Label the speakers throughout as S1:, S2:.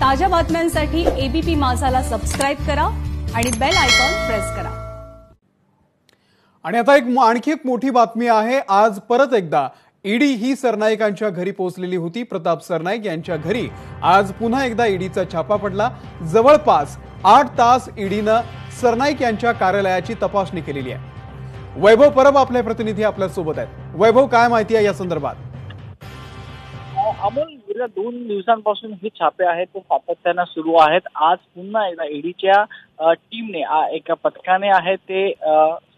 S1: ताज्या बातम्यांसाठी ABP माझाला subscribe करा आणि बेल आयकॉन प्रेस करा।
S2: आणि आता आणखी एक मोठी बातमी आहे। आज परत एकदा ईडी ही सरनाईकांच्या घरी पोहोचलेली होती। प्रताप सरनाईक यांच्या घरी आज पुन्हा एकदा ईडीचा छापा पडला। जवळपास 8 तास ईडीने सरनाईक यांच्या कार्यालयाची तपासणी केलेली आहे। वैभव परब आपले प्रतिनिधी आपल्या सोबत आहेत। वैभव, काय माहिती आहे या संदर्भात?
S3: अमोल, गेल्या 2 दिवसांपासून हे छापे आहेत ते सातत्याने सुरू आहेत। आज पुन्हा एकदा ईडीच्या टीमने एका पथकाने आहे ते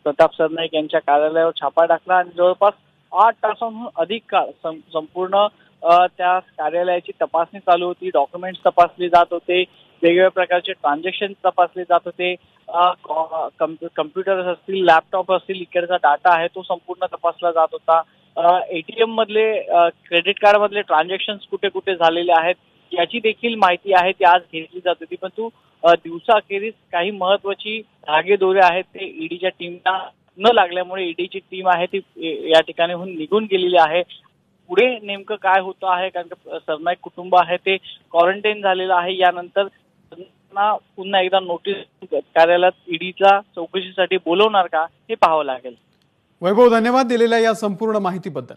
S3: प्रताप सरनाईक यांच्या कार्यालयावर छापा टाकला आणि जवळपास 8 तासांहून अधिक काळ संपूर्ण त्या कार्यालयाची तपासणी चालू होती। डॉक्युमेंट्स तपासले जात होते, वेगवेगळ्या प्रकारचे ट्रान्झॅक्शन तपासले जात होते, कम्प्युटर्स असतील, लॅपटॉप असतील, इकडचा डाटा आहे तो संपूर्ण तपासला जात होता। एटीएम मधले, क्रेडिट कार्ड मधले ट्रान्झॅक्शन कुठे कुठे झालेले आहेत याची देखील माहिती आहे ती आज घेतली जात होती। परंतु दिवसाअखेरीस काही महत्वाची धागेदोरे आहेत ते ईडीच्या टीमला न लागल्यामुळे ईडीची टीम आहे ती या ठिकाणीहून निघून गेलेली आहे। पुढे नेमकं काय होतं आहे, कारण सरनाईक कुटुंब आहे ते क्वारंटाईन झालेलं आहे। यानंतर पुन्हा एकदा नोटीस कार्यालयात ईडीच्या चौकशीसाठी बोलवणार का हे पाहावं लागेल।
S2: वैभव, धन्यवाद दिलेल्या या संपूर्ण माहितीबद्दल।